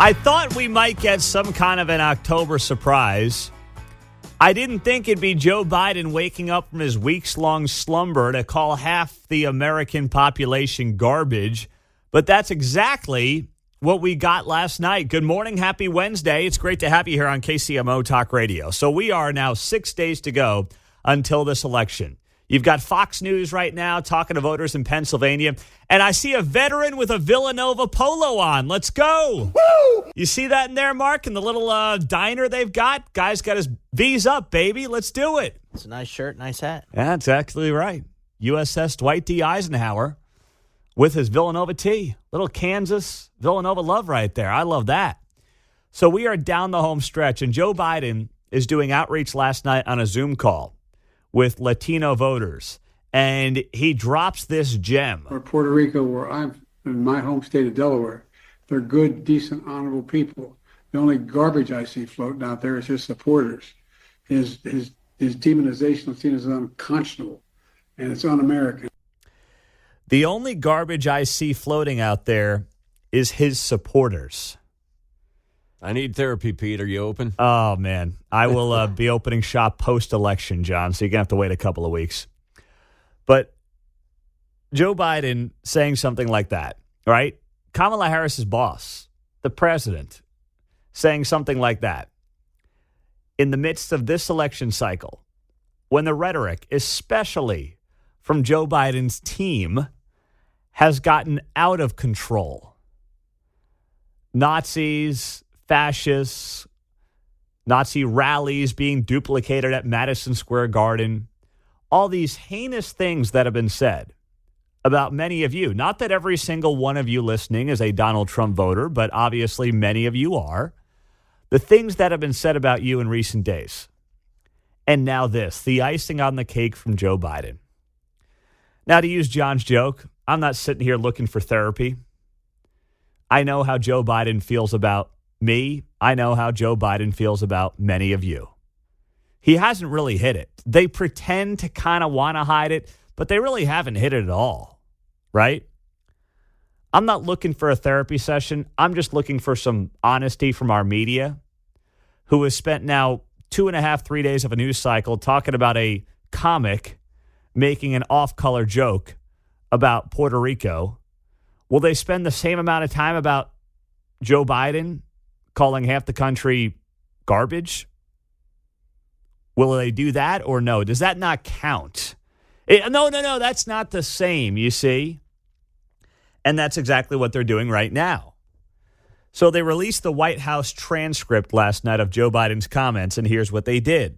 I thought we might get some kind of an October surprise. I didn't think it'd be Joe Biden waking up from his weeks-long slumber to call half the American population garbage, but that's exactly what we got last night. Good morning. Happy Wednesday. It's great to have you here on KCMO Talk Radio. So we are now 6 days to go until this election. You've got Fox News right now talking to voters in Pennsylvania, and I see a veteran with a Villanova polo on. Let's go. Woo! You see that in there, Mark, in the little diner they've got? Guy's got his V's up, baby. Let's do it. It's a nice shirt, nice hat. Yeah, that's actually right. USS Dwight D. Eisenhower with his Villanova tee. Little Kansas Villanova love right there. I love that. So we are down the home stretch, and Joe Biden is doing outreach last night on a Zoom call with Latino voters, and he drops this gem. Or Puerto Rico, where I'm in my home state of Delaware, they're good, decent, honorable people. The only garbage I see floating out there is his supporters. His demonization of Latinos is unconscionable, and it's un-American. The only garbage I see floating out there is his supporters. I need therapy, Pete. Are you open? Oh, man. I will be opening shop post-election, John, so you're going to have to wait a couple of weeks. But Joe Biden saying something like that, right? Kamala Harris's boss, the president, saying something like that in the midst of this election cycle, when the rhetoric, especially from Joe Biden's team, has gotten out of control. Nazis, fascists, Nazi rallies being duplicated at Madison Square Garden, all these heinous things that have been said about many of you. Not that every single one of you listening is a Donald Trump voter, but obviously many of you are. The things that have been said about you in recent days. And now this, the icing on the cake from Joe Biden. Now, to use John's joke, I'm not sitting here looking for therapy. I know how Joe Biden feels about me. I know how Joe Biden feels about many of you. He hasn't really hit it. They pretend to kind of want to hide it, but they really haven't hit it at all, right? I'm not looking for a therapy session. I'm just looking for some honesty from our media, who has spent now 2.5, 3 days of a news cycle talking about a comic making an off-color joke about Puerto Rico. Will they spend the same amount of time about Joe Biden calling half the country garbage? Will they do that or no? Does that not count? No, that's not the same, you see? And that's exactly what they're doing right now. So they released the White House transcript last night of Joe Biden's comments, and here's what they did.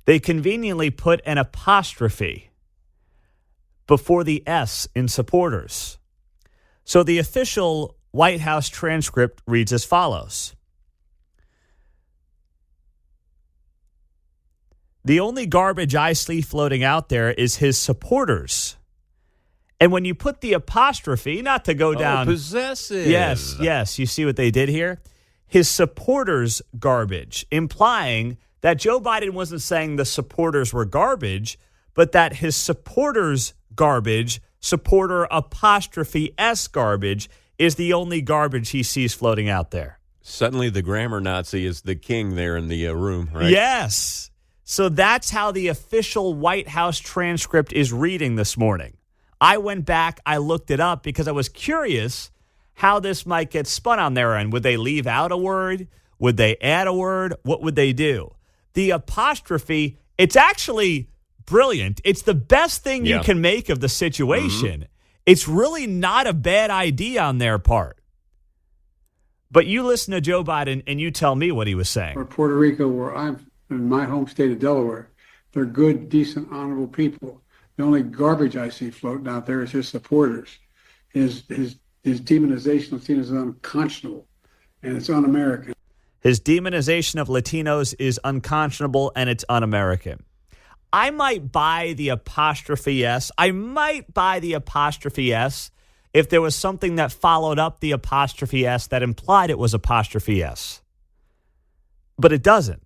They conveniently put an apostrophe before the S in supporters. So the official White House transcript reads as follows. The only garbage I see floating out there is his supporters. And when you put the apostrophe, not to go down. Possessive. Yes. You see what they did here? His supporters garbage, implying that Joe Biden wasn't saying the supporters were garbage, but that his supporters garbage, supporter apostrophe S garbage, is the only garbage he sees floating out there. Suddenly the grammar Nazi is the king there in the room, right? Yes. So that's how the official White House transcript is reading this morning. I went back, I looked it up because I was curious how this might get spun on their end. Would they leave out a word? Would they add a word? What would they do? The apostrophe, it's actually brilliant. It's the best thing you can make of the situation. Mm-hmm. It's really not a bad idea on their part. But you listen to Joe Biden and you tell me what he was saying. Or Puerto Rico, where I'm in my home state of Delaware, they're good, decent, honorable people. The only garbage I see floating out there is his supporters. His demonization of Latinos is unconscionable, and it's un-American. His demonization of Latinos is unconscionable, and it's un-American. I might buy the apostrophe S. I might buy the apostrophe S if there was something that followed up the apostrophe S that implied it was apostrophe S. But it doesn't.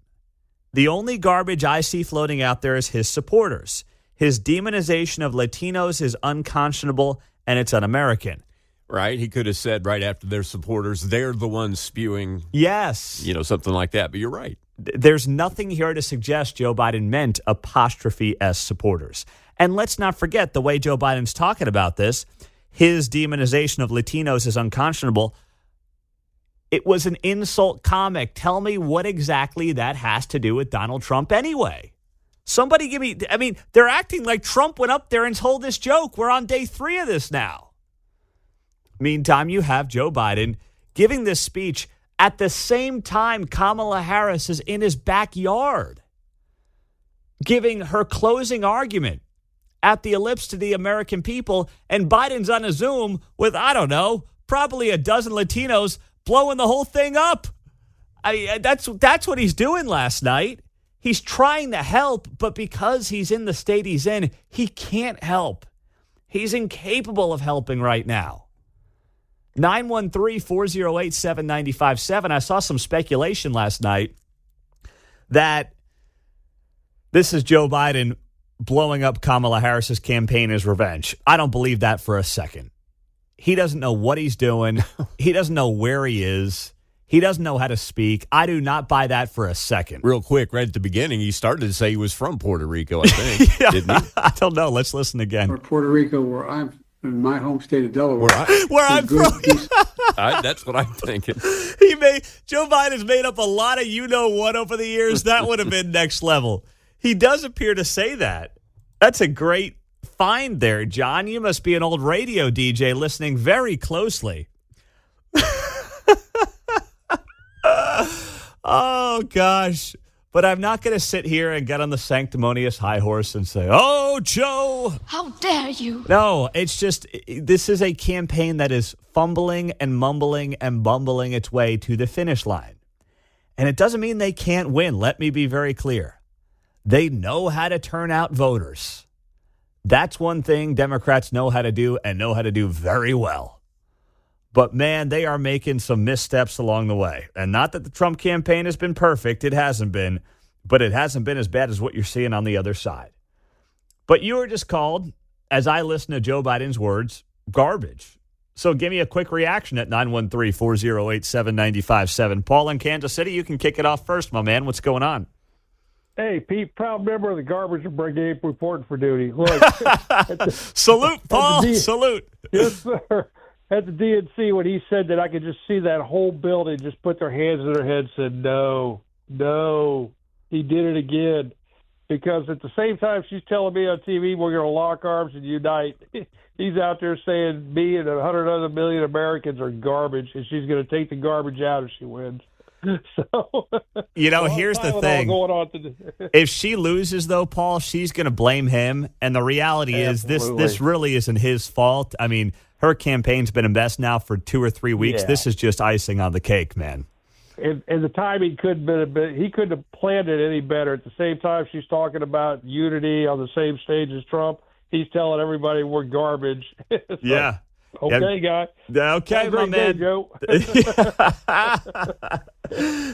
The only garbage I see floating out there is his supporters. His demonization of Latinos is unconscionable, and it's un-American. Right? He could have said right after their supporters, they're the ones spewing, Yes. something like that. But you're right. There's nothing here to suggest Joe Biden meant apostrophe S supporters. And let's not forget the way Joe Biden's talking about this. His demonization of Latinos is unconscionable. It was an insult comic. Tell me what exactly that has to do with Donald Trump anyway. Somebody give me, they're acting like Trump went up there and told this joke. We're on day 3 of this now. Meantime, you have Joe Biden giving this speech at the same time Kamala Harris is in his backyard, giving her closing argument at the ellipse to the American people, and Biden's on a Zoom with, I don't know, probably a dozen Latinos blowing the whole thing up. That's what he's doing last night. He's trying to help, but because he's in the state he's in, he can't help. He's incapable of helping right now. 913-408-7957. I saw some speculation last night that this is Joe Biden blowing up Kamala Harris's campaign as revenge. I don't believe that for a second. He doesn't know what he's doing. He doesn't know where he is. He doesn't know how to speak. I do not buy that for a second. Real quick, right at the beginning, he started to say he was from Puerto Rico, I think. Yeah, didn't he? I don't know. Let's listen again. Or Puerto Rico, where I'm in my home state of Delaware. Where I'm from. That's what I'm thinking. Joe Biden's made up a lot of you-know-what over the years. That would have been next level. He does appear to say that. That's a great find there, John. You must be an old radio DJ listening very closely. Oh, gosh. But I'm not going to sit here and get on the sanctimonious high horse and say, oh, Joe. How dare you? No, it's just this is a campaign that is fumbling and mumbling and bumbling its way to the finish line. And it doesn't mean they can't win. Let me be very clear. They know how to turn out voters. That's one thing Democrats know how to do and know how to do very well. But, man, they are making some missteps along the way. And not that the Trump campaign has been perfect. It hasn't been. But it hasn't been as bad as what you're seeing on the other side. But you were just called, as I listen to Joe Biden's words, garbage. So give me a quick reaction at 913-408-7957. Paul in Kansas City, you can kick it off first, my man. What's going on? Hey, Pete, proud member of the Garbage Brigade reporting for duty. Look, salute, Paul. Salute. Yes, sir. At the DNC, when he said that, I could just see that whole building just put their hands in their heads and said, no, he did it again. Because at the same time she's telling me on TV we're going to lock arms and unite, he's out there saying me and 100 other million Americans are garbage, and she's going to take the garbage out if she wins. So, here's the thing. Going on if she loses, though, Paul, she's going to blame him. And the reality is this really isn't his fault. I mean, her campaign's been a mess now for 2 or 3 weeks. Yeah. This is just icing on the cake, man. And the timing couldn't have been, he couldn't have planned it any better. At the same time she's talking about unity on the same stage as Trump, he's telling everybody we're garbage. So, yeah. Okay, guy. Okay, my man. Day, Joe.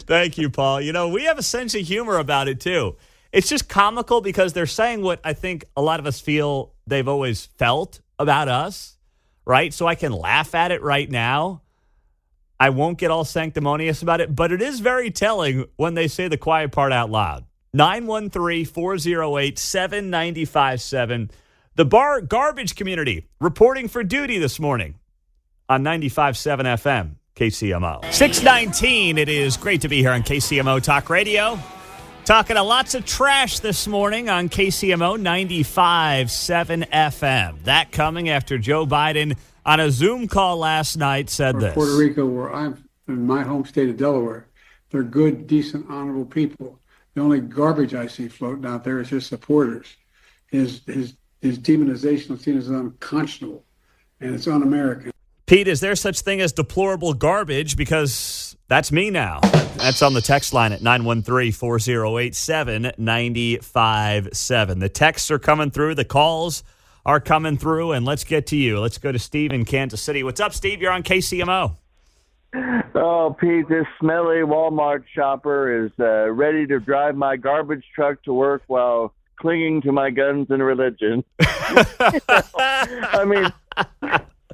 Thank you, Paul. We have a sense of humor about it, too. It's just comical because they're saying what I think a lot of us feel they've always felt about us, right? So I can laugh at it right now. I won't get all sanctimonious about it, but it is very telling when they say the quiet part out loud. 913-408-7957. The garbage community reporting for duty this morning on 95.7 FM, KCMO. 6:19, it is great to be here on KCMO Talk Radio. Talking to lots of trash this morning on KCMO 95.7 FM. That coming after Joe Biden on a Zoom call last night said this. Puerto Rico, where I'm in my home state of Delaware, they're good, decent, honorable people. The only garbage I see floating out there is his supporters. His demonization of Latinos is unconscionable, and it's un-American. Pete, is there such thing as deplorable garbage? Because that's me now. That's on the text line at 913-408-7957. The texts are coming through. The calls are coming through, and let's get to you. Let's go to Steve in Kansas City. What's up, Steve? You're on KCMO. Oh, Pete, this smelly Walmart shopper is ready to drive my garbage truck to work while clinging to my guns and religion. I mean,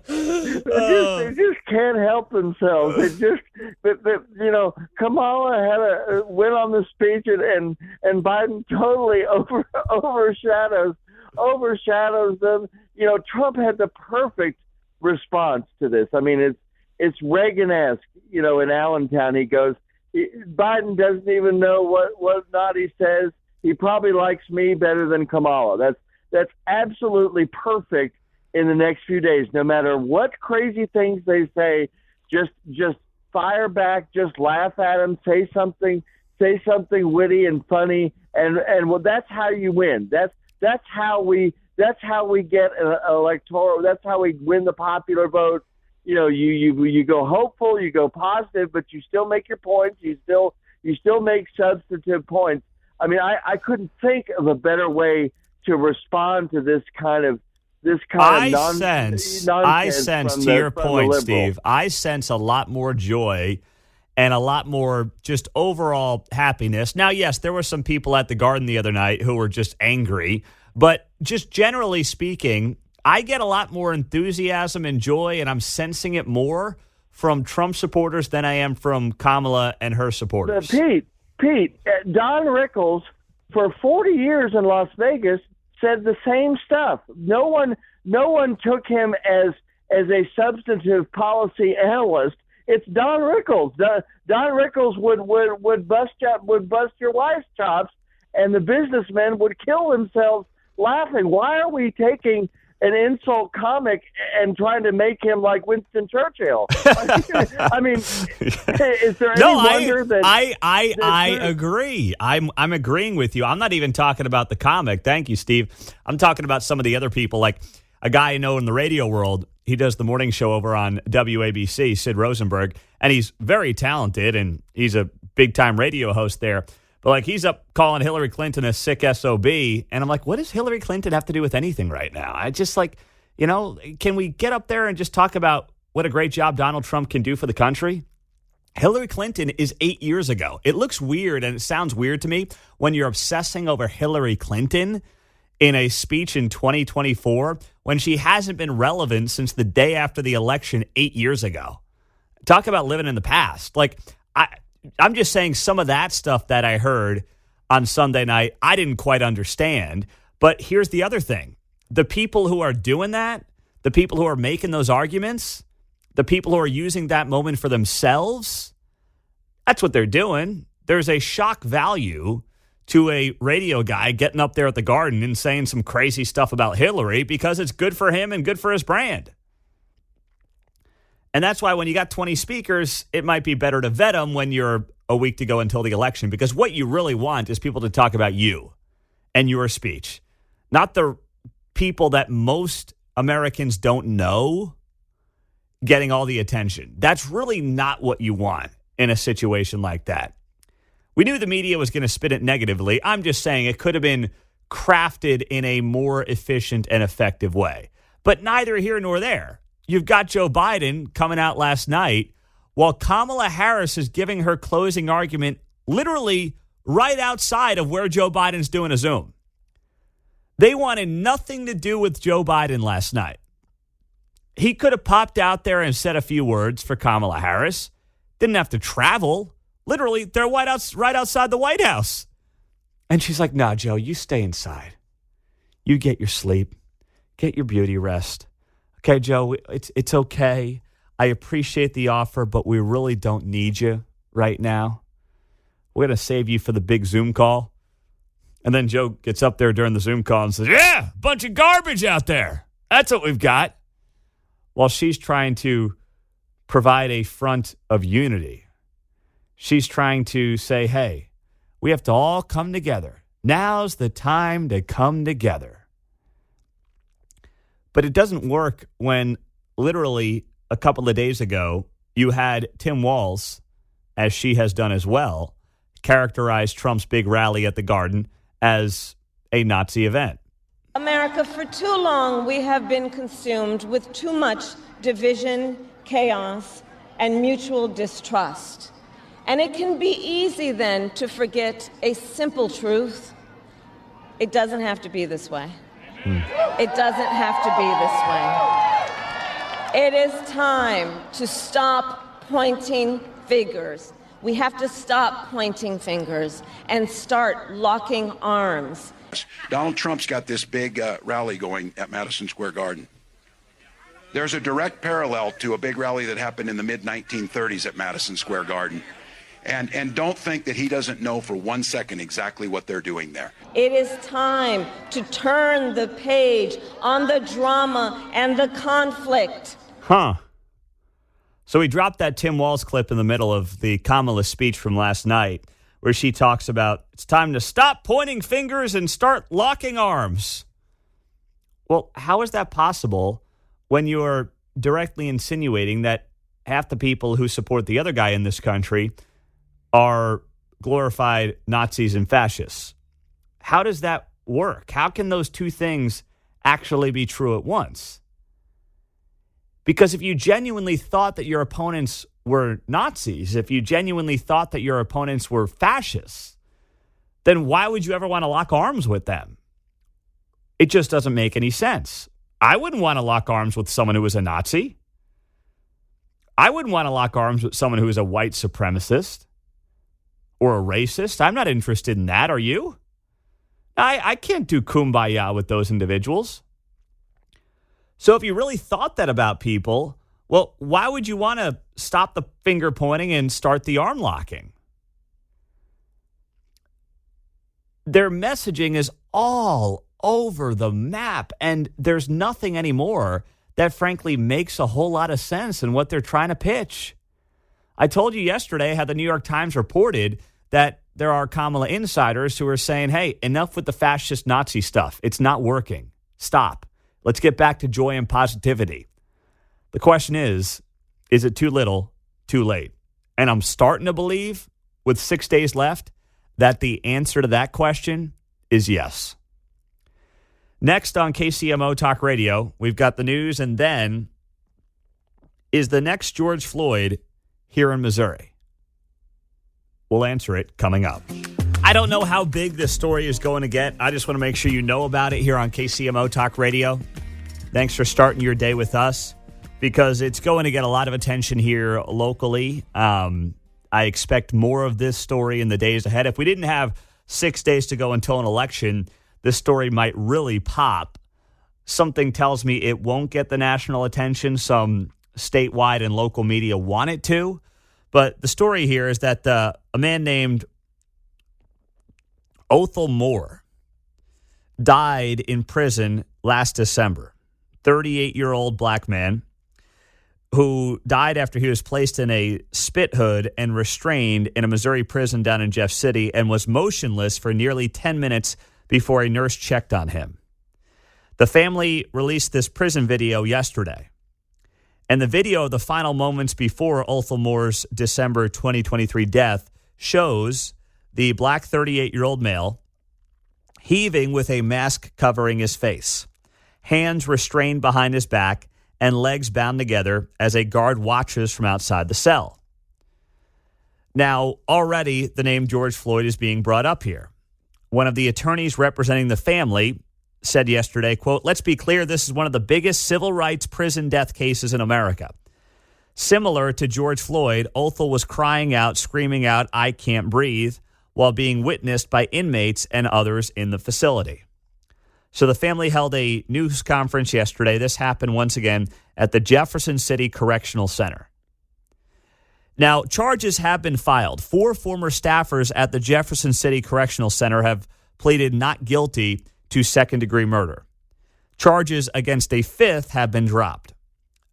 They just can't help themselves. Kamala had a win on the speech, and Biden totally overshadows them. Trump had the perfect response to this. I mean, it's Reagan-esque. In Allentown, he goes, Biden doesn't even know what not he says. He probably likes me better than Kamala. That's absolutely perfect in the next few days. No matter what crazy things they say, just fire back, just laugh at them, say something witty and funny, and well, that's how you win. That's how we get an electoral. That's how we win the popular vote. You go hopeful, you go positive, but you still make your points. You still make substantive points. I mean, I couldn't think of a better way to respond to this kind of nonsense. I sense, to your point, Steve, I sense a lot more joy and a lot more just overall happiness. Now, yes, there were some people at the Garden the other night who were just angry, but just generally speaking, I get a lot more enthusiasm and joy, and I'm sensing it more from Trump supporters than I am from Kamala and her supporters. Pete, Don Rickles, for 40 years in Las Vegas, said the same stuff. No one took him as a substantive policy analyst. It's Don Rickles. Don Rickles would bust your wife's chops, and the businessmen would kill themselves laughing. Why are we taking an insult comic and trying to make him like Winston Churchill? I mean, is there any wonder that I agree. I'm agreeing with you. I'm not even talking about the comic. Thank you, Steve. I'm talking about some of the other people, like a guy I know in the radio world. He does the morning show over on WABC, Sid Rosenberg, and he's very talented, and he's a big-time radio host there. But, he's up calling Hillary Clinton a sick SOB, and I'm like, what does Hillary Clinton have to do with anything right now? I just, can we get up there and just talk about what a great job Donald Trump can do for the country? Hillary Clinton is 8 years ago. It looks weird, and it sounds weird to me when you're obsessing over Hillary Clinton in a speech in 2024 when she hasn't been relevant since the day after the election 8 years ago. Talk about living in the past. I'm just saying some of that stuff that I heard on Sunday night, I didn't quite understand. But here's the other thing. The people who are doing that, the people who are making those arguments, the people who are using that moment for themselves, that's what they're doing. There's a shock value to a radio guy getting up there at the Garden and saying some crazy stuff about Hillary because it's good for him and good for his brand. And that's why when you got 20 speakers, it might be better to vet them when you're a week to go until the election, because what you really want is people to talk about you and your speech, not the people that most Americans don't know getting all the attention. That's really not what you want in a situation like that. We knew the media was going to spin it negatively. I'm just saying it could have been crafted in a more efficient and effective way. But neither here nor there. You've got Joe Biden coming out last night while Kamala Harris is giving her closing argument literally right outside of where Joe Biden's doing a Zoom. They wanted nothing to do with Joe Biden last night. He could have popped out there and said a few words for Kamala Harris. Didn't have to travel. Literally, they're right outside the White House. And she's like, nah, Joe, you stay inside. You get your sleep. Get your beauty rest. Okay, Joe, it's okay. I appreciate the offer, but we really don't need you right now. We're going to save you for the big Zoom call. And then Joe gets up there during the Zoom call and says, yeah, bunch of garbage out there. That's what we've got. While she's trying to provide a front of unity. She's trying to say, hey, we have to all come together. Now's the time to come together. But it doesn't work when literally a couple of days ago, you had Tim Walz, as she has done as well, characterize Trump's big rally at the Garden as a Nazi event. America, for too long, we have been consumed with too much division, chaos, and mutual distrust. And it can be easy then to forget a simple truth. It doesn't have to be this way. It doesn't have to be this way. It is time to stop pointing fingers. We have to stop pointing fingers and start locking arms. Donald Trump's got this big rally going at Madison Square Garden. There's a direct parallel to a big rally that happened in the mid-1930s at Madison Square Garden. And don't think that he doesn't know for 1 second exactly what they're doing there. It is time to turn the page on the drama and the conflict. Huh. So we dropped that Tim Walz clip in the middle of the Kamala speech from last night, where she talks about it's time to stop pointing fingers and start locking arms. Well, how is that possible when you're directly insinuating that half the people who support the other guy in this country are glorified Nazis and fascists? How does that work? How can those two things actually be true at once? Because if you genuinely thought that your opponents were Nazis, if you genuinely thought that your opponents were fascists, then why would you ever want to lock arms with them? It just doesn't make any sense. I wouldn't want to lock arms with someone who was a Nazi. I wouldn't want to lock arms with someone who is a white supremacist or a racist. I'm not interested in that. Are you? I can't do kumbaya with those individuals. So if you really thought that about people, well, why would you want to stop the finger pointing and start the arm locking? Their messaging is all over the map, and there's nothing anymore that frankly makes a whole lot of sense in what they're trying to pitch. I told you yesterday how the New York Times reported that there are Kamala insiders who are saying, hey, enough with the fascist Nazi stuff. It's not working. Stop. Let's get back to joy and positivity. The question is it too little, too late? And I'm starting to believe, with 6 days left, that the answer to that question is yes. Next on KCMO Talk Radio, we've got the news, and then is the next George Floyd here in Missouri? We'll answer it coming up. I don't know how big this story is going to get. I just want to make sure you know about it here on KCMO Talk Radio. Thanks for starting your day with us, because it's going to get a lot of attention here locally. I expect more of this story in the days ahead. If we didn't have 6 days to go until an election, this story might really pop. Something tells me it won't get the national attention. Some statewide and local media want it to. But the story here is that a man named Othel Moore died in prison last December. 38-year-old black man who died after he was placed in a spit hood and restrained in a Missouri prison down in Jeff City and was motionless for nearly 10 minutes before a nurse checked on him. The family released this prison video yesterday. And the video of the final moments before Othel Moore's December 2023 death shows the black 38-year-old male heaving with a mask covering his face, hands restrained behind his back, and legs bound together as a guard watches from outside the cell. Now, already the name George Floyd is being brought up here. One of the attorneys representing the family said yesterday, quote, "Let's be clear, this is one of the biggest civil rights prison death cases in America. Similar to George Floyd, Othel was crying out, screaming out, 'I can't breathe,' while being witnessed by inmates and others in the facility." So the family held a news conference yesterday. This happened once again at the Jefferson City Correctional Center. Now, charges have been filed. 4 former staffers at the Jefferson City Correctional Center have pleaded not guilty to second-degree murder. Charges against a 5th have been dropped.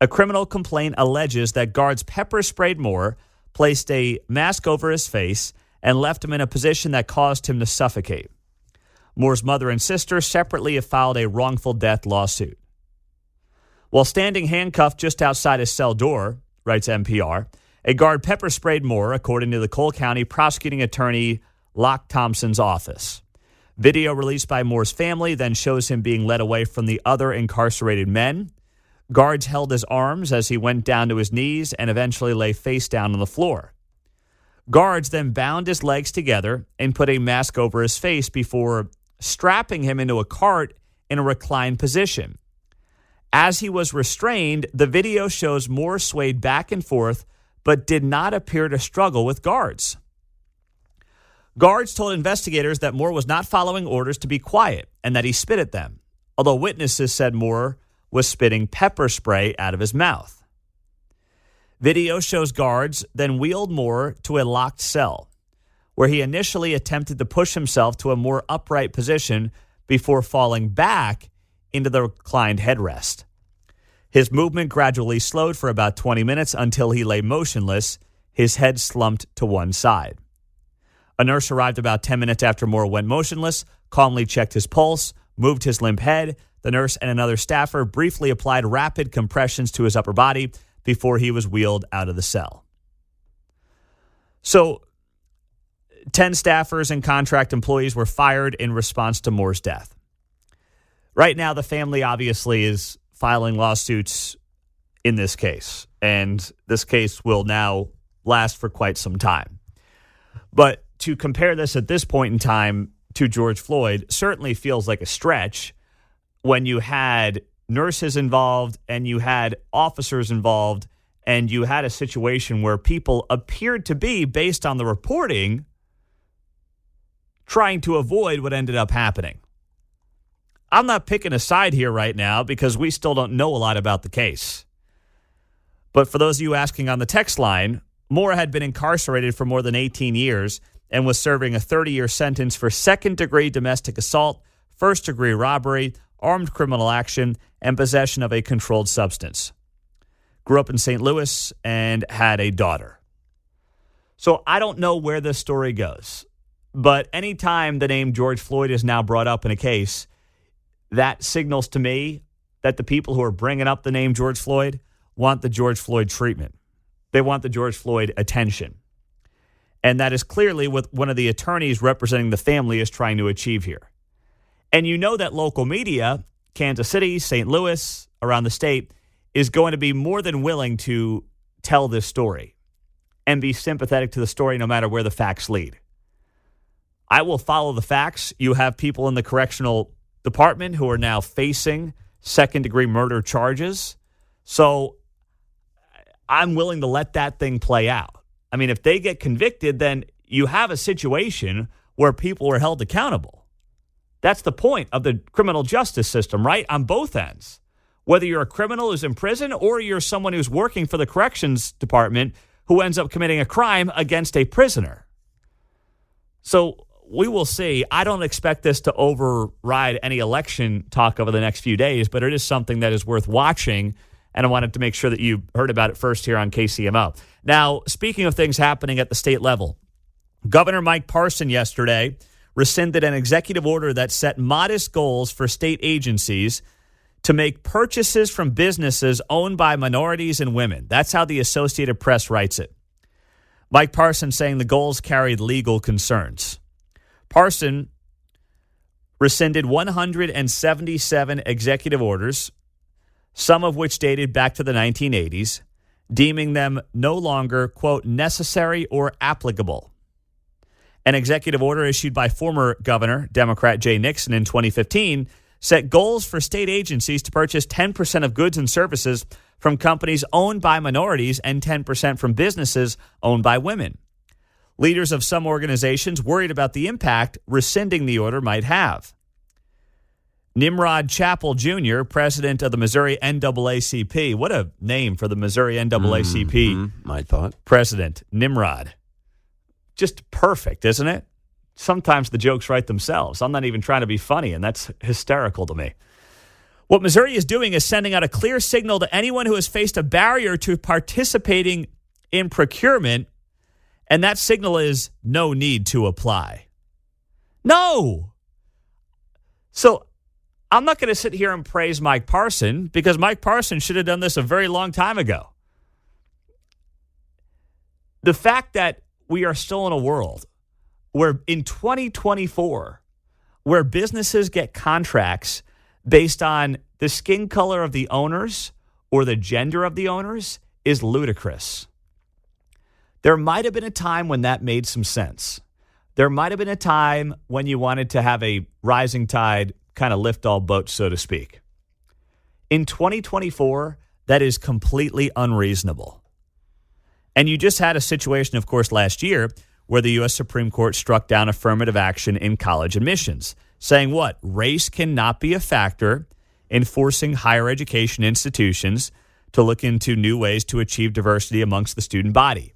A criminal complaint alleges that guards pepper-sprayed Moore, placed a mask over his face, and left him in a position that caused him to suffocate. Moore's mother and sister separately have filed a wrongful death lawsuit. While standing handcuffed just outside his cell door, writes NPR, a guard pepper-sprayed Moore, according to the Cole County prosecuting attorney Locke Thompson's office. Video released by Moore's family then shows him being led away from the other incarcerated men. Guards held his arms as he went down to his knees and eventually lay face down on the floor. Guards then bound his legs together and put a mask over his face before strapping him into a cart in a reclined position. As he was restrained, the video shows Moore swayed back and forth, but did not appear to struggle with guards. Guards told investigators that Moore was not following orders to be quiet and that he spit at them, although witnesses said Moore was spitting pepper spray out of his mouth. Video shows guards then wheeled Moore to a locked cell, where he initially attempted to push himself to a more upright position before falling back into the reclined headrest. His movement gradually slowed for about 20 minutes until he lay motionless, his head slumped to one side. A nurse arrived about 10 minutes after Moore went motionless, calmly checked his pulse, moved his limp head. The nurse and another staffer briefly applied rapid compressions to his upper body before he was wheeled out of the cell. So, 10 staffers and contract employees were fired in response to Moore's death. Right now, the family obviously is filing lawsuits in this case, and this case will now last for quite some time. But to compare this at this point in time to George Floyd certainly feels like a stretch when you had nurses involved and you had officers involved and you had a situation where people appeared to be, based on the reporting, trying to avoid what ended up happening. I'm not picking a side here right now because we still don't know a lot about the case. But for those of you asking on the text line, Moore had been incarcerated for more than 18 years and was serving a 30-year sentence for second-degree domestic assault, first-degree robbery, armed criminal action, and possession of a controlled substance. Grew up in St. Louis and had a daughter. So I don't know where this story goes, but anytime the name George Floyd is now brought up in a case, that signals to me that the people who are bringing up the name George Floyd want the George Floyd treatment. They want the George Floyd attention. And that is clearly what one of the attorneys representing the family is trying to achieve here. And you know that local media, Kansas City, St. Louis, around the state, is going to be more than willing to tell this story and be sympathetic to the story no matter where the facts lead. I will follow the facts. You have people in the correctional department who are now facing second-degree murder charges. So I'm willing to let that thing play out. I mean, if they get convicted, then you have a situation where people are held accountable. That's the point of the criminal justice system, right? On both ends. Whether you're a criminal who's in prison or you're someone who's working for the corrections department who ends up committing a crime against a prisoner. So we will see. I don't expect this to override any election talk over the next few days, but it is something that is worth watching, and I wanted to make sure that you heard about it first here on KCMO. Now, speaking of things happening at the state level, Governor Mike Parson yesterday rescinded an executive order that set modest goals for state agencies to make purchases from businesses owned by minorities and women. That's how the Associated Press writes it. Mike Parson saying the goals carried legal concerns. Parson rescinded 177 executive orders, some of which dated back to the 1980s, deeming them no longer, quote, necessary or applicable. An executive order issued by former Governor, Democrat Jay Nixon in 2015, set goals for state agencies to purchase 10% of goods and services from companies owned by minorities and 10% from businesses owned by women. Leaders of some organizations worried about the impact rescinding the order might have. Nimrod Chappell Jr., president of the Missouri NAACP. What a name for the Missouri NAACP. My thought. President, Nimrod. Just perfect, isn't it? Sometimes the jokes write themselves. I'm not even trying to be funny, and that's hysterical to me. What Missouri is doing is sending out a clear signal to anyone who has faced a barrier to participating in procurement, and that signal is no need to apply. No! So I'm not going to sit here and praise Mike Parson because Mike Parson should have done this a very long time ago. The fact that we are still in a world where in 2024, where businesses get contracts based on the skin color of the owners or the gender of the owners is ludicrous. There might have been a time when that made some sense. There might have been a time when you wanted to have a rising tide kind of lift all boats, so to speak. In 2024, that is completely unreasonable. And you just had a situation, of course, last year where the U.S. Supreme Court struck down affirmative action in college admissions, saying what? Race cannot be a factor in forcing higher education institutions to look into new ways to achieve diversity amongst the student body.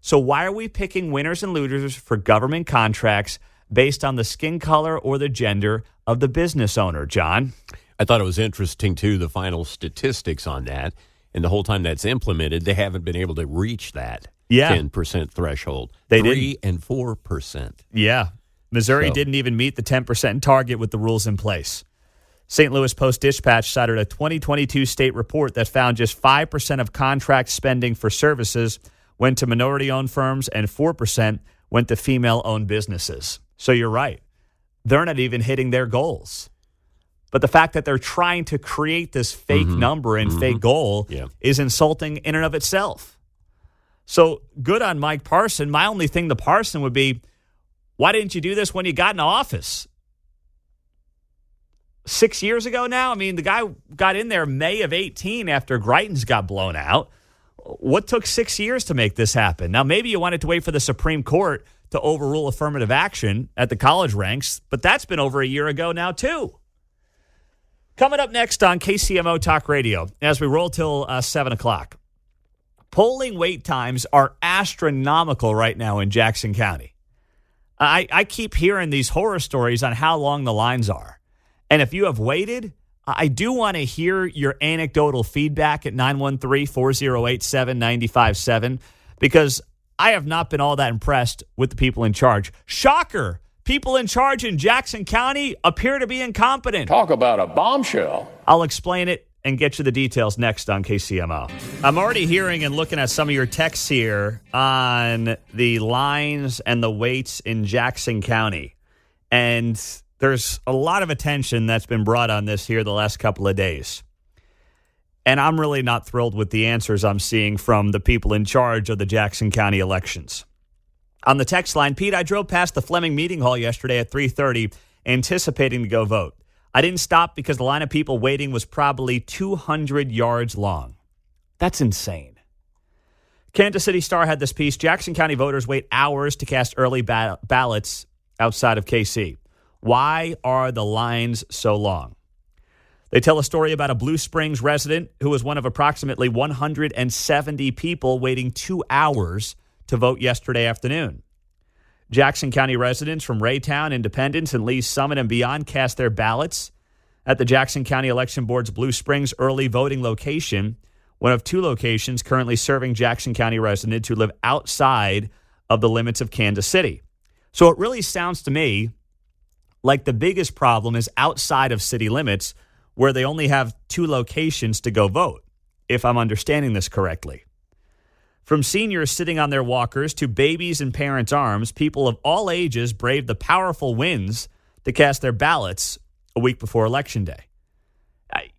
So why are we picking winners and losers for government contracts based on the skin color or the gender of the business owner, John? I thought it was interesting, too, the final statistics on that. And the whole time that's implemented, they haven't been able to reach that 10% threshold. They 3 and 4%. Yeah. Missouri didn't even meet the 10% target with the rules in place. St. Louis Post-Dispatch cited a 2022 state report that found just 5% of contract spending for services went to minority-owned firms and 4% went to female-owned businesses. So you're right. They're not even hitting their goals. But the fact that they're trying to create this fake number and fake goal is insulting in and of itself. So good on Mike Parson. My only thing to Parson would be, why didn't you do this when you got in office? 6 years ago now? I mean, the guy got in there May of 18 after Greitens got blown out. What took 6 years to make this happen? Now, maybe you wanted to wait for the Supreme Court to overrule affirmative action at the college ranks, but that's been over a year ago now, too. Coming up next on KCMO Talk Radio, as we roll till 7 o'clock, polling wait times are astronomical right now in Jackson County. I keep hearing these horror stories on how long the lines are. And if you have waited, I do want to hear your anecdotal feedback at 913-408-7957 because I have not been all that impressed with the people in charge. Shocker! People in charge in Jackson County appear to be incompetent. Talk about a bombshell. I'll explain it and get you the details next on KCMO. I'm already hearing and looking at some of your texts here on the lines and the waits in Jackson County. And there's a lot of attention that's been brought on this here the last couple of days. And I'm really not thrilled with the answers I'm seeing from the people in charge of the Jackson County elections. On the text line, Pete, I drove past the Fleming Meeting Hall yesterday at 3:30, anticipating to go vote. I didn't stop because the line of people waiting was probably 200 yards long. That's insane. Kansas City Star had this piece. Jackson County voters wait hours to cast early ballots outside of KC. Why are the lines so long? They tell a story about a Blue Springs resident who was one of approximately 170 people waiting 2 hours to vote yesterday afternoon. Jackson County residents from Raytown, Independence, and Lee's Summit and beyond cast their ballots at the Jackson County Election Board's Blue Springs early voting location, one of 2 locations currently serving Jackson County residents who live outside of the limits of Kansas City. So it really sounds to me like the biggest problem is outside of city limits where they only have 2 locations to go vote, if I'm understanding this correctly. From seniors sitting on their walkers to babies in parents' arms, people of all ages braved the powerful winds to cast their ballots a week before Election Day.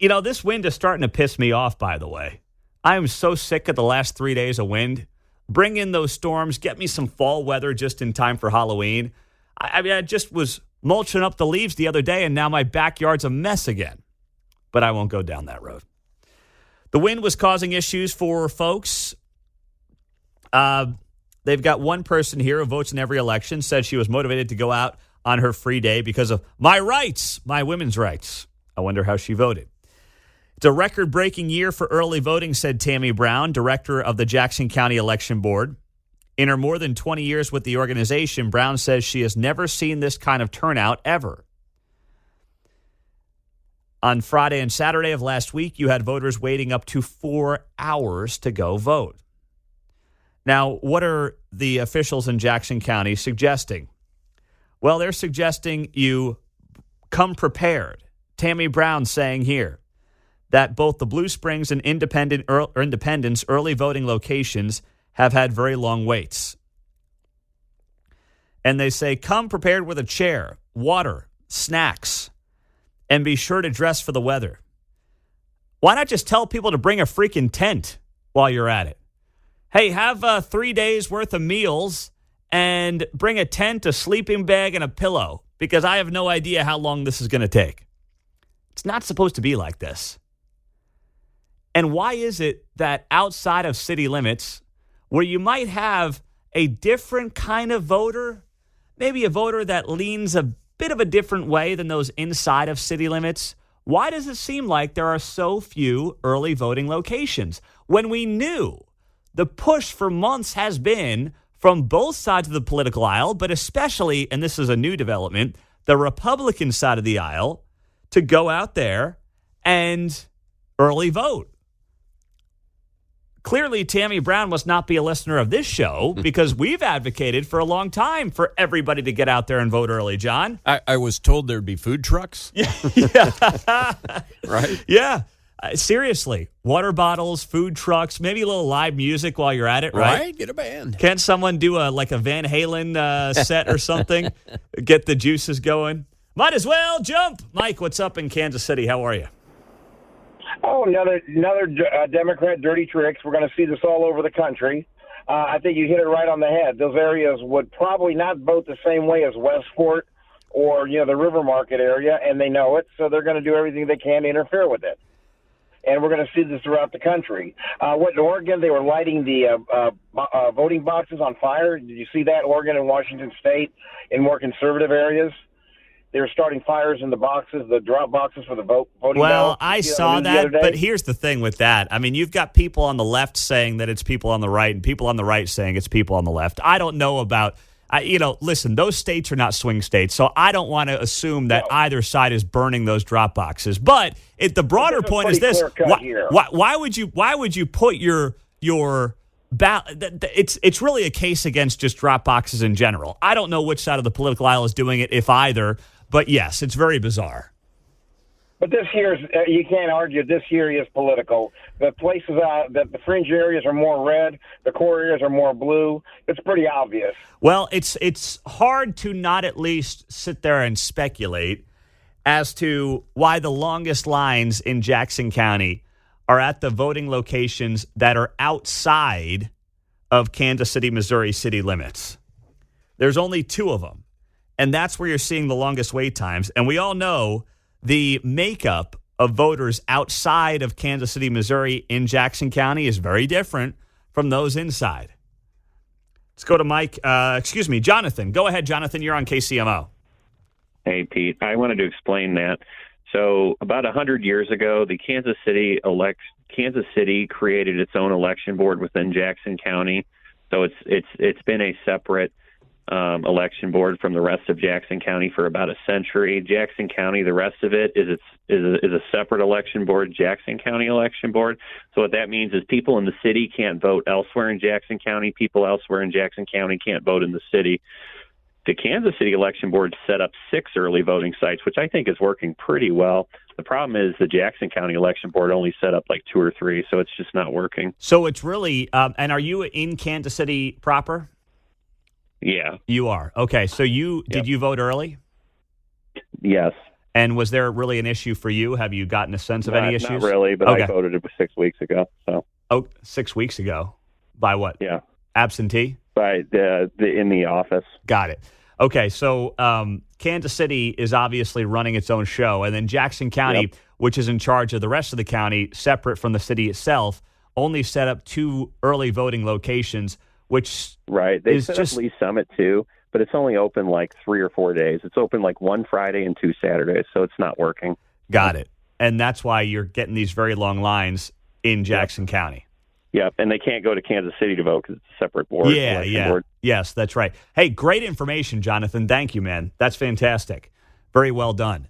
This wind is starting to piss me off, by the way. I am so sick of the last 3 days of wind. Bring in those storms. Get me some fall weather just in time for Halloween. I just was mulching up the leaves the other day, and now my backyard's a mess again. But I won't go down that road. The wind was causing issues for folks. They've got one person here who votes in every election, said she was motivated to go out on her free day because of my rights, my women's rights. I wonder how she voted. It's a record-breaking year for early voting, said Tammy Brown, director of the Jackson County Election Board. In her more than 20 years with the organization, Brown says she has never seen this kind of turnout ever. On Friday and Saturday of last week, you had voters waiting up to 4 hours to go vote. Now, what are the officials in Jackson County suggesting? Well, they're suggesting you come prepared. Tammy Brown saying here that both the Blue Springs and Independence early voting locations have had very long waits. And they say, come prepared with a chair, water, snacks, and be sure to dress for the weather. Why not just tell people to bring a freaking tent while you're at it? Hey, have 3 days worth of meals and bring a tent, a sleeping bag, and a pillow, because I have no idea how long this is going to take. It's not supposed to be like this. And why is it that outside of city limits, where you might have a different kind of voter, maybe a voter that leans a bit of a different way than those inside of city limits, why does it seem like there are so few early voting locations when we knew the push for months has been from both sides of the political aisle, but especially, and this is a new development, the Republican side of the aisle, to go out there and early vote? Clearly, Tammy Brown must not be a listener of this show because we've advocated for a long time for everybody to get out there and vote early, John. I was told there'd be food trucks. Yeah. Right? Yeah. Seriously. Water bottles, food trucks, maybe a little live music while you're at it, right? Get a band. Can't someone do a Van Halen set or something? Get the juices going? Might as well jump. Mike, what's up in Kansas City? How are you? Oh, another Democrat dirty tricks. We're going to see this all over the country. I think you hit it right on the head. Those areas would probably not vote the same way as Westport or, the River Market area, and they know it, so they're going to do everything they can to interfere with it. And we're going to see this throughout the country. In Oregon, they were lighting the voting boxes on fire. Did you see that? Oregon and Washington State in more conservative areas. They were starting fires in the boxes, the drop boxes for the voting ballots. Well, I saw that, but here's the thing with that. I mean, you've got people on the left saying that it's people on the right and people on the right saying it's people on the left. I don't know about, listen, those states are not swing states, so I don't want to assume that either side is burning those drop boxes. But the broader point is this. Why would you put your it's really a case against just drop boxes in general. I don't know which side of the political aisle is doing it, if either. But yes, it's very bizarre. But this year, you can't argue this year is political. The places the fringe areas are more red, the core areas are more blue. It's pretty obvious. Well, it's hard to not at least sit there and speculate as to why the longest lines in Jackson County are at the voting locations that are outside of Kansas City, Missouri city limits. There's only 2 of them. And that's where you're seeing the longest wait times. And we all know the makeup of voters outside of Kansas City, Missouri in Jackson County is very different from those inside. Let's go to Jonathan. Go ahead, Jonathan. You're on KCMO. Hey, Pete. I wanted to explain that. So about 100 years ago, the Kansas City created its own election board within Jackson County. So it's been a separate election board from the rest of Jackson County for about a century. Jackson County, the rest of it is a separate election board, Jackson County Election Board. So what that means is people in the city can't vote elsewhere in Jackson County. People elsewhere in Jackson County can't vote in the city. The Kansas City Election Board set up 6 early voting sites, which I think is working pretty well. The problem is the Jackson County Election Board only set up like 2 or 3, so it's just not working. So it's really and are you in Kansas City proper? Yeah. You are. Okay. So did you vote early? Yes. And was there really an issue for you? Have you gotten a sense of any issues? Not really, but okay. I voted 6 weeks ago. So. Oh, 6 weeks ago. By what? Yeah. Absentee? By in the office. Got it. Okay. So Kansas City is obviously running its own show. And then Jackson County, which is in charge of the rest of the county, separate from the city itself, only set up 2 early voting locations, which right. They set up Lee Summit too, but it's only open like 3 or 4 days. It's open like 1 Friday and 2 Saturdays, so it's not working. Got it. And that's why you're getting these very long lines in Jackson County. Yep, and they can't go to Kansas City to vote because it's a separate board. Yeah. Board. Yes, that's right. Hey, great information, Jonathan. Thank you, man. That's fantastic. Very well done.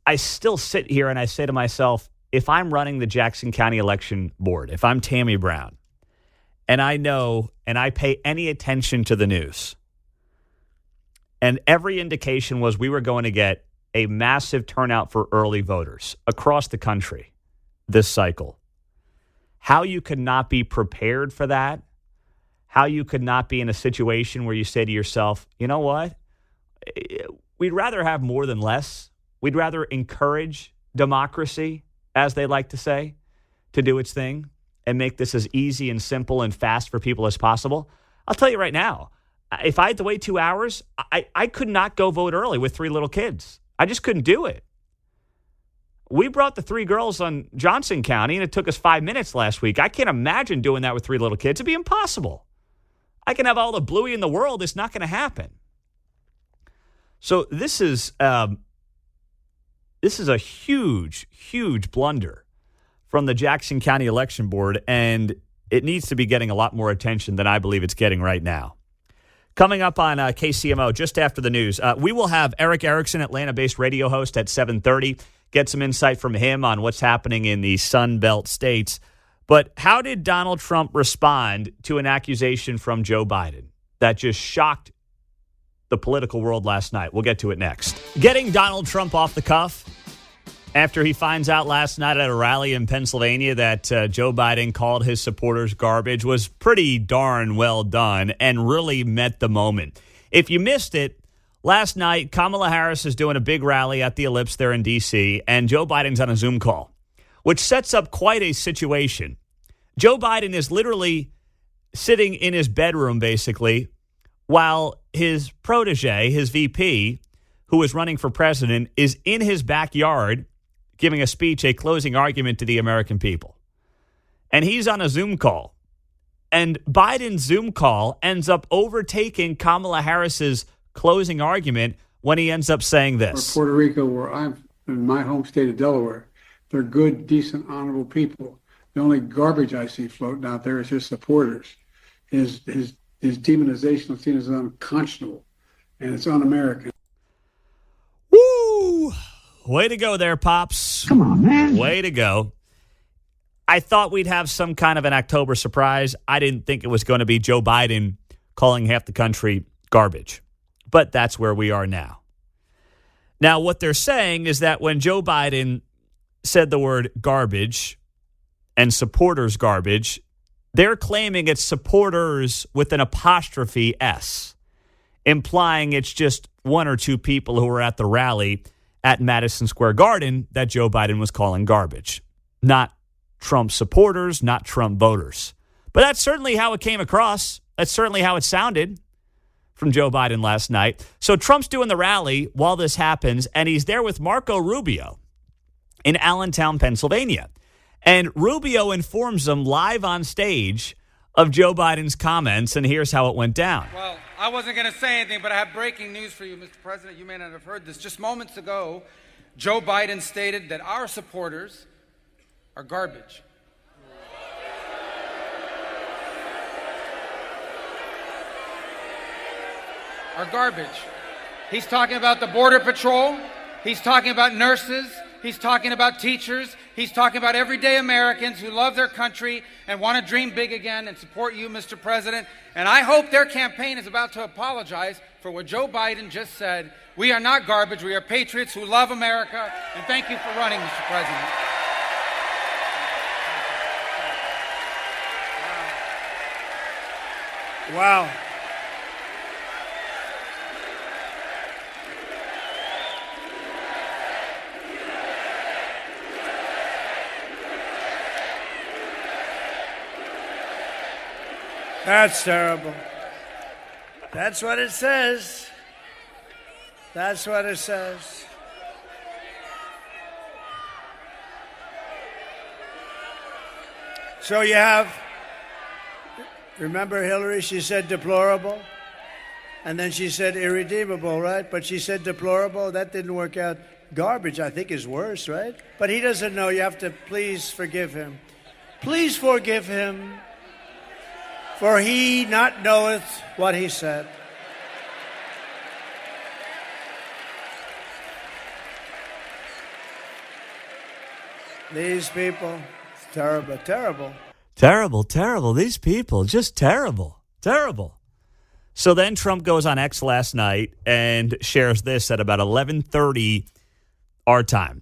I still sit here and I say to myself, if I'm running the Jackson County Election Board, if I'm Tammy Brown, and I know and I pay any attention to the news, and every indication was we were going to get a massive turnout for early voters across the country this cycle, how you could not be prepared for that, how you could not be in a situation where you say to yourself, you know what, we'd rather have more than less. We'd rather encourage democracy, as they like to say, to do its thing and make this as easy and simple and fast for people as possible. I'll tell you right now, if I had to wait 2 hours, I could not go vote early with 3 little kids. I just couldn't do it. We brought the 3 girls on Johnson County, and it took us 5 minutes last week. I can't imagine doing that with 3 little kids. It'd be impossible. I can have all the bluey in the world. It's not going to happen. So this is a huge, huge blunder from the Jackson County Election Board, and it needs to be getting a lot more attention than I believe it's getting right now. Coming up on KCMO just after the news, we will have Eric Erickson, Atlanta-based radio host, at 7:30. Get some insight from him on what's happening in the Sun Belt states. But how did Donald Trump respond to an accusation from Joe Biden that just shocked the political world last night? We'll get to it next. Getting Donald Trump off the cuff after he finds out last night at a rally in Pennsylvania that Joe Biden called his supporters garbage was pretty darn well done and really met the moment. If you missed it, last night Kamala Harris is doing a big rally at the Ellipse there in D.C., and Joe Biden's on a Zoom call, which sets up quite a situation. Joe Biden is literally sitting in his bedroom, basically, while his protege, his VP, who is running for president, is in his backyard giving a speech, a closing argument to the American people. And he's on a Zoom call. And Biden's Zoom call ends up overtaking Kamala Harris's closing argument when he ends up saying this. Puerto Rico, where I'm in my home state of Delaware, they're good, decent, honorable people. The only garbage I see floating out there is his supporters. His demonization of seen as unconscionable, and it's un-American. Woo! Way to go there, Pops. Come on, man. Way to go. I thought we'd have some kind of an October surprise. I didn't think it was going to be Joe Biden calling half the country garbage. But that's where we are now. Now, what they're saying is that when Joe Biden said the word garbage and supporters garbage, they're claiming it's supporters with an apostrophe S, implying it's just 1 or 2 people who were at the rally at Madison Square Garden that Joe Biden was calling garbage. Not Trump supporters, not Trump voters. But that's certainly how it came across. That's certainly how it sounded from Joe Biden last night. So Trump's doing the rally while this happens, and he's there with Marco Rubio in Allentown, Pennsylvania. And Rubio informs them live on stage of Joe Biden's comments, and here's how it went down. Well, I wasn't going to say anything, but I have breaking news for you, Mr. President. You may not have heard this. Just moments ago, Joe Biden stated that our supporters are garbage. Are garbage. He's talking about the Border Patrol. He's talking about nurses. He's talking about teachers. He's talking about everyday Americans who love their country and want to dream big again and support you, Mr. President. And I hope their campaign is about to apologize for what Joe Biden just said. We are not garbage. We are patriots who love America. And thank you for running, Mr. President. Wow. That's terrible. That's what it says. That's what it says. So you have, remember Hillary, she said deplorable, and then she said irredeemable, right? But she said deplorable, that didn't work out. Garbage, I think, is worse, right? But he doesn't know, you have to please forgive him. Please forgive him, for he not knoweth what he said. These people, terrible, terrible. Terrible, terrible. These people, just terrible, terrible. So then Trump goes on X last night and shares this at about 11:30 our time.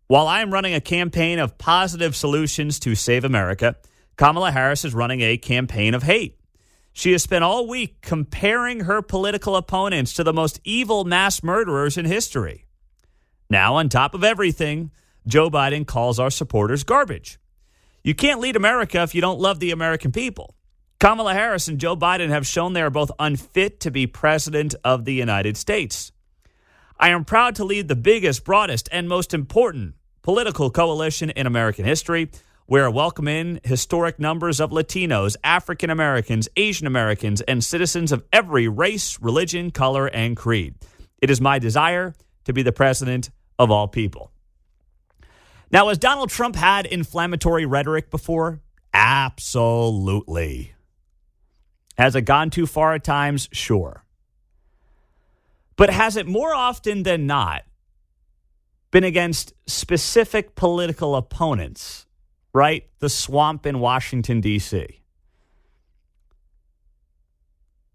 While I am running a campaign of positive solutions to save America, Kamala Harris is running a campaign of hate. She has spent all week comparing her political opponents to the most evil mass murderers in history. Now, on top of everything, Joe Biden calls our supporters garbage. You can't lead America if you don't love the American people. Kamala Harris and Joe Biden have shown they are both unfit to be president of the United States. I am proud to lead the biggest, broadest, and most important political coalition in American history. We're welcoming historic numbers of Latinos, African Americans, Asian Americans, and citizens of every race, religion, color, and creed. It is my desire to be the president of all people. Now, has Donald Trump had inflammatory rhetoric before? Absolutely. Has it gone too far at times? Sure. But has it more often than not been against specific political opponents? Right? The swamp in Washington, D.C.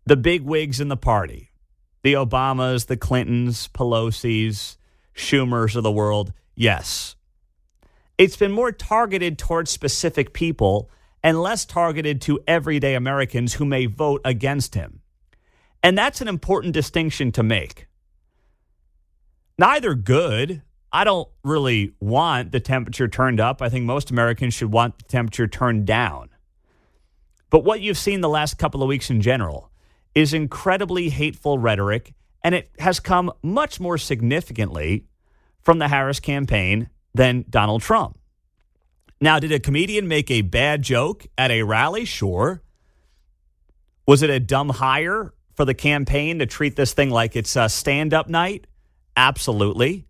The big wigs in the party. The Obamas, the Clintons, Pelosi's, Schumers of the world. Yes. It's been more targeted towards specific people and less targeted to everyday Americans who may vote against him. And that's an important distinction to make. Neither good. I don't really want the temperature turned up. I think most Americans should want the temperature turned down. But what you've seen the last couple of weeks in general is incredibly hateful rhetoric, and it has come much more significantly from the Harris campaign than Donald Trump. Now, did a comedian make a bad joke at a rally? Sure. Was it a dumb hire for the campaign to treat this thing like it's a stand-up night? Absolutely.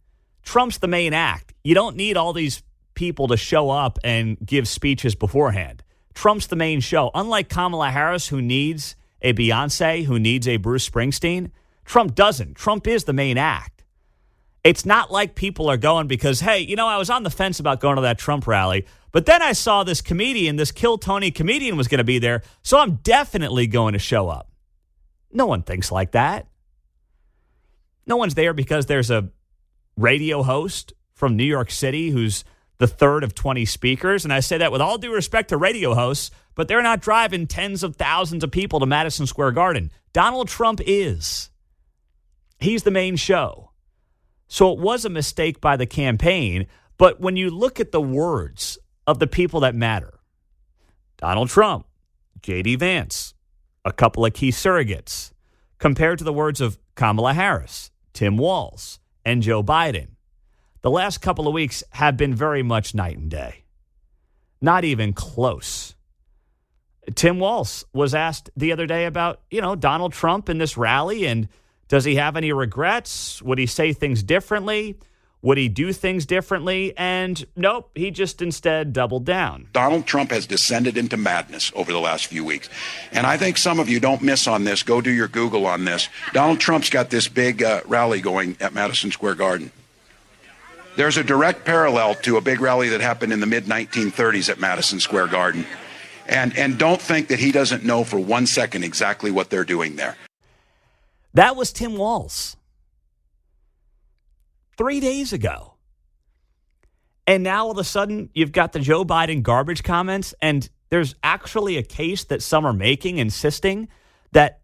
Trump's the main act. You don't need all these people to show up and give speeches beforehand. Trump's the main show. Unlike Kamala Harris, who needs a Beyonce, who needs a Bruce Springsteen, Trump doesn't. Trump is the main act. It's not like people are going because, hey, I was on the fence about going to that Trump rally, but then I saw this comedian, this Kill Tony comedian was going to be there, so I'm definitely going to show up. No one thinks like that. No one's there because there's a radio host from New York City who's the third of 20 speakers. And I say that with all due respect to radio hosts, but they're not driving tens of thousands of people to Madison Square Garden. Donald Trump is. He's the main show. So it was a mistake by the campaign. But when you look at the words of the people that matter, Donald Trump, J.D. Vance, a couple of key surrogates, compared to the words of Kamala Harris, Tim Walz, and Joe Biden, the last couple of weeks have been very much night and day. Not even close. Tim Walz was asked the other day about, Donald Trump in this rally, and does he have any regrets? Would he say things differently? Would he do things differently? And nope, he just instead doubled down. Donald Trump has descended into madness over the last few weeks. And I think some of you don't miss on this. Go do your Google on this. Donald Trump's got this big rally going at Madison Square Garden. There's a direct parallel to a big rally that happened in the mid-1930s at Madison Square Garden. And don't think that he doesn't know for 1 second exactly what they're doing there. That was Tim Walz 3 days ago. And now all of a sudden you've got the Joe Biden garbage comments, and there's actually a case that some are making, insisting that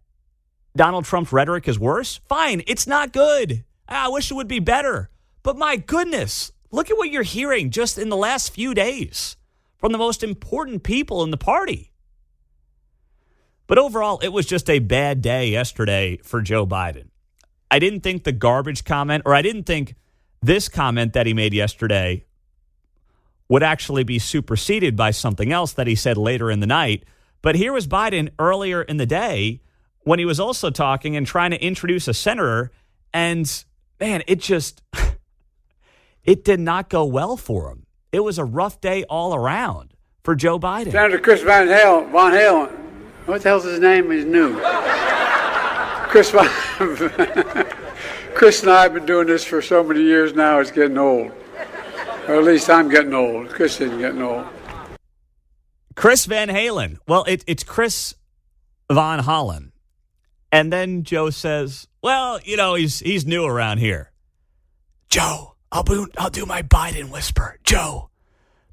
Donald Trump's rhetoric is worse. Fine, it's not good. I wish it would be better. But my goodness, look at what you're hearing just in the last few days from the most important people in the party. But overall, it was just a bad day yesterday for Joe Biden. I didn't think the garbage comment, or I didn't think this comment that he made yesterday would actually be superseded by something else that he said later in the night. But here was Biden earlier in the day when he was also talking and trying to introduce a senator. And man, it did not go well for him. It was a rough day all around for Joe Biden. Senator Chris Von Halen. What the hell's his name? He's new. Chris and I have been doing this for so many years now, it's getting old. Or at least I'm getting old. Chris isn't getting old. Chris Van Halen. Well, it's Chris Von Hollen. And then Joe says, well, he's new around here. Joe, I'll do my Biden whisper. Joe,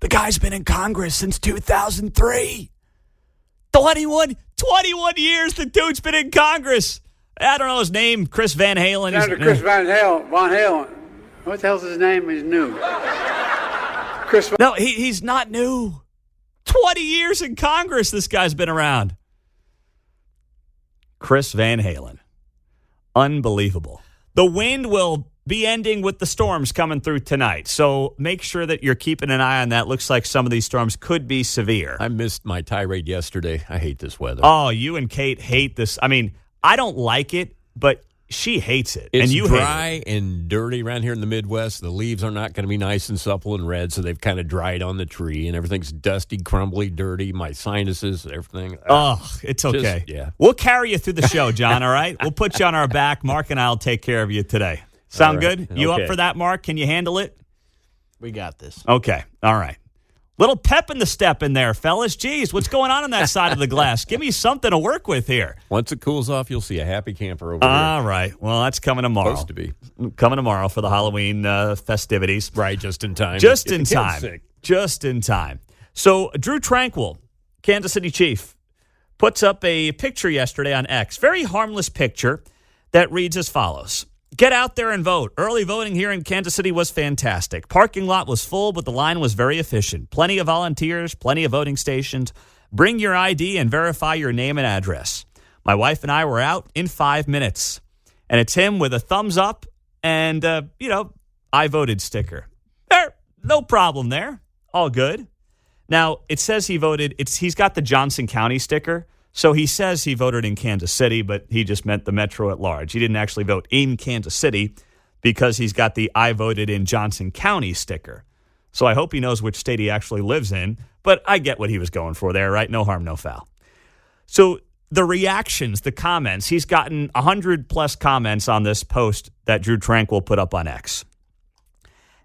the guy's been in Congress since 2003. 21 years the dude's been in Congress. I don't know his name, Chris Van Halen. Senator Chris Von Halen. What the hell's his name? He's new. No, he's not new. 20 years in Congress this guy's been around. Chris Van Halen. Unbelievable. The wind will be ending with the storms coming through tonight. So make sure that you're keeping an eye on that. Looks like some of these storms could be severe. I missed my tirade yesterday. I hate this weather. Oh, you and Kate hate this. I mean, I don't like it, but she hates it. It's and you dry hate it. and dirty around here in the Midwest. The leaves are not going to be nice and supple and red, so they've kind of dried on the tree, and everything's dusty, crumbly, dirty. My sinuses, everything. Oh, it's okay. Yeah. We'll carry you through the show, John, all right? We'll put you on our back. Mark and I will take care of you today. Sound good? You up for that, Mark? Can you handle it? We got this. Okay. All right. Little pep in the step in there, fellas. Geez, what's going on that side of the glass? Give me something to work with here. Once it cools off, you'll see a happy camper over there. All right. Well, that's coming tomorrow. Supposed to be. Coming tomorrow for the Halloween festivities. Right, just in time. Just in time. Just in time. So Drew Tranquill, Kansas City Chief, puts up a picture yesterday on X. Very harmless picture that reads as follows. Get out there and vote. Early voting here in Kansas City was fantastic. Parking lot was full, but the line was very efficient. Plenty of volunteers, plenty of voting stations. Bring your ID and verify your name and address. My wife and I were out in 5 minutes. And it's him with a thumbs up and, I voted sticker. No problem there. All good. Now, it says he voted. He's got the Johnson County sticker. So he says he voted in Kansas City, but he just meant the metro at large. He didn't actually vote in Kansas City because he's got the I voted in Johnson County sticker. So I hope he knows which state he actually lives in, but I get what he was going for there, right? No harm, no foul. So the reactions, the comments, he's gotten 100+ comments on this post that Drew Tranquill put up on X.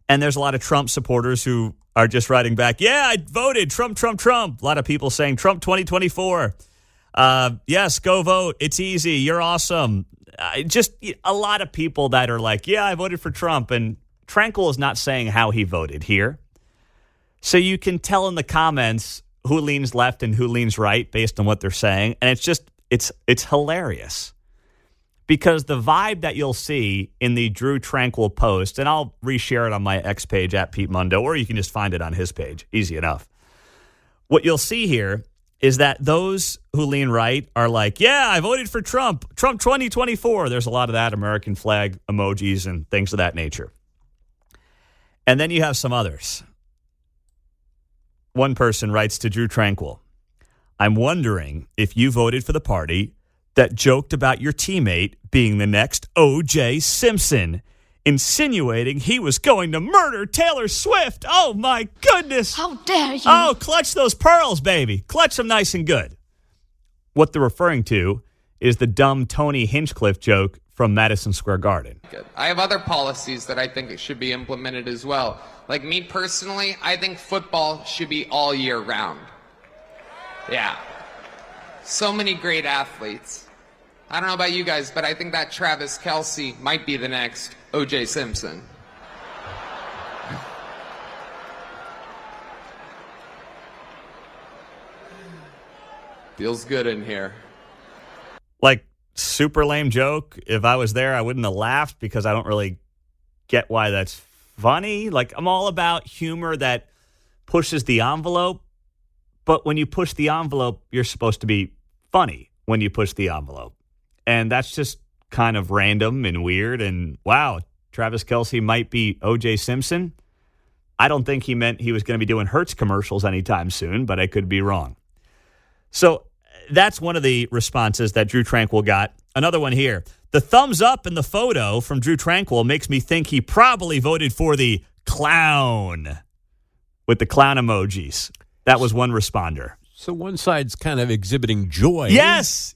And there's a lot of Trump supporters who are just writing back, yeah, I voted, Trump, Trump, Trump. A lot of people saying Trump 2024. Yes, go vote. It's easy. You're awesome. Just a lot of people that are like, yeah, I voted for Trump. And Tranquill is not saying how he voted here. So you can tell in the comments who leans left and who leans right based on what they're saying. And it's hilarious because the vibe that you'll see in the Drew Tranquill post, and I'll reshare it on my X page at Pete Mundo, or you can just find it on his page. Easy enough. What you'll see here is that those who lean right are like, yeah, I voted for Trump. Trump 2024. There's a lot of that, American flag emojis and things of that nature. And then you have some others. One person writes to Drew Tranquill, I'm wondering if you voted for the party that joked about your teammate being the next O.J. Simpson, insinuating he was going to murder Taylor Swift. Oh, my goodness. How dare you? Oh, clutch those pearls, baby. Clutch them nice and good. What they're referring to is the dumb Tony Hinchcliffe joke from Madison Square Garden. I have other policies that I think should be implemented as well. Like me personally, I think football should be all year round. Yeah. So many great athletes. I don't know about you guys, but I think that Travis Kelce might be the next O.J. Simpson. Feels good in here. Like, super lame joke. If I was there, I wouldn't have laughed because I don't really get why that's funny. Like, I'm all about humor that pushes the envelope. But when you push the envelope, you're supposed to be funny when you push the envelope. And that's just kind of random and weird. And wow, Travis Kelce might be O.J. Simpson. I don't think he meant he was going to be doing Hertz commercials anytime soon, but I could be wrong. So that's one of the responses that Drew Tranquill got. Another one here. The thumbs up in the photo from Drew Tranquill makes me think he probably voted for the clown with the clown emojis. That was one responder. So one side's kind of exhibiting joy. Yes.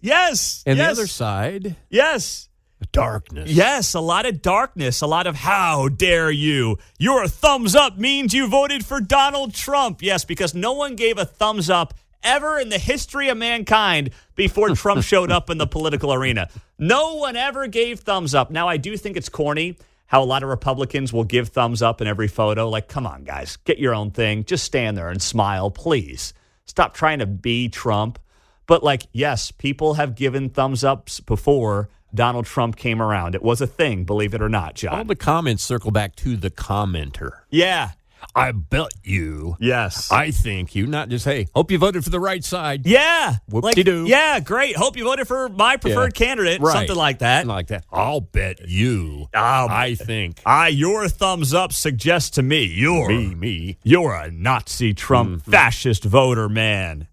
And the other side? Yes. Darkness. Yes, a lot of darkness, a lot of how dare you. Your thumbs up means you voted for Donald Trump. Yes, because no one gave a thumbs up ever in the history of mankind before Trump showed up in the political arena. No one ever gave thumbs up. Now, I do think it's corny how a lot of Republicans will give thumbs up in every photo. Like, come on, guys, get your own thing. Just stand there and smile, please. Stop trying to be Trump. But, like, yes, people have given thumbs ups before Donald Trump came around. It was a thing, believe it or not, John. All the comments circle back to the commenter. Yeah. I bet you. Yes. I think you, not just, hey, hope you voted for the right side. Yeah. Whoop-de-doo. Yeah, great. Hope you voted for my preferred candidate. Right. Something like that. Like that. I'll bet you. I think. Your thumbs up suggests to me you're a Nazi Trump fascist voter, man.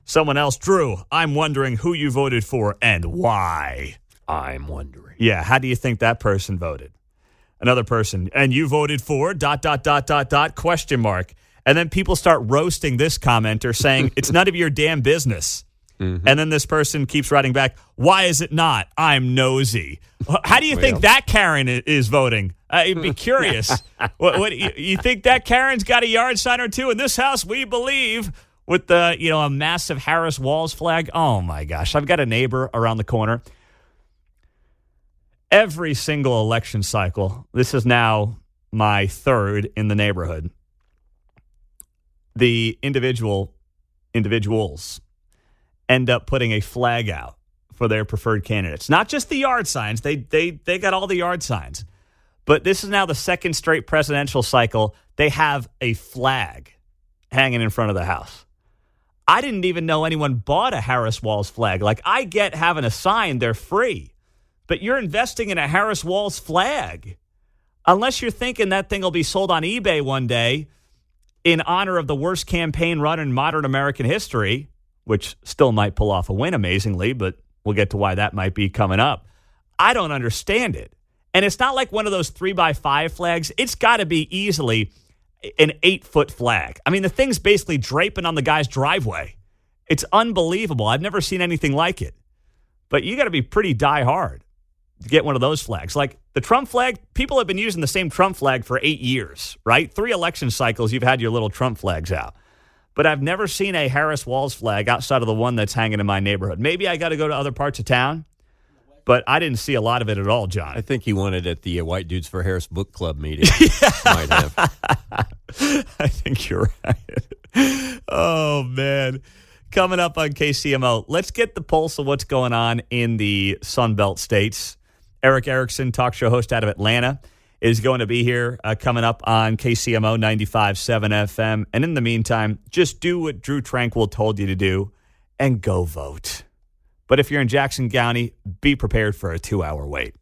Someone else, Drew, I'm wondering who you voted for and why. I'm wondering. Yeah, how do you think that person voted? Another person, and you voted for ... question mark. And then people start roasting this commenter saying, it's none of your damn business. Mm-hmm. And then this person keeps writing back, why is it not? I'm nosy. How do you think that Karen is voting? I'd be curious. What you think that Karen's got a yard sign or two? In this house, we believe, with the a massive Harris Walls flag. Oh, my gosh. I've got a neighbor around the corner. Every single election cycle, this is now my third in the neighborhood, the individuals end up putting a flag out for their preferred candidates. Not just the yard signs. They got all the yard signs. But this is now the second straight presidential cycle. They have a flag hanging in front of the house. I didn't even know anyone bought a Harris Walls flag. Like, I get having a sign. They're free. But you're investing in a Harris Walls flag. Unless you're thinking that thing will be sold on eBay one day in honor of the worst campaign run in modern American history, which still might pull off a win amazingly, but we'll get to why that might be coming up. I don't understand it. And it's not like one of those 3x5 flags. It's got to be easily an 8-foot flag. I mean, the thing's basically draping on the guy's driveway. It's unbelievable. I've never seen anything like it. But you got to be pretty diehard to get one of those flags. Like the Trump flag, people have been using the same Trump flag for 8 years, right? 3 election cycles, you've had your little Trump flags out. But I've never seen a Harris Walls flag outside of the one that's hanging in my neighborhood. Maybe I got to go to other parts of town, but I didn't see a lot of it at all, John. I think he wanted at the White Dudes for Harris book club meeting. Might have. I think you're right. Oh, man. Coming up on KCMO, let's get the pulse of what's going on in the Sunbelt states. Eric Erickson, talk show host out of Atlanta, is going to be here coming up on KCMO 95.7 FM. And in the meantime, just do what Drew Tranquil told you to do and go vote. But if you're in Jackson County, be prepared for a 2-hour wait.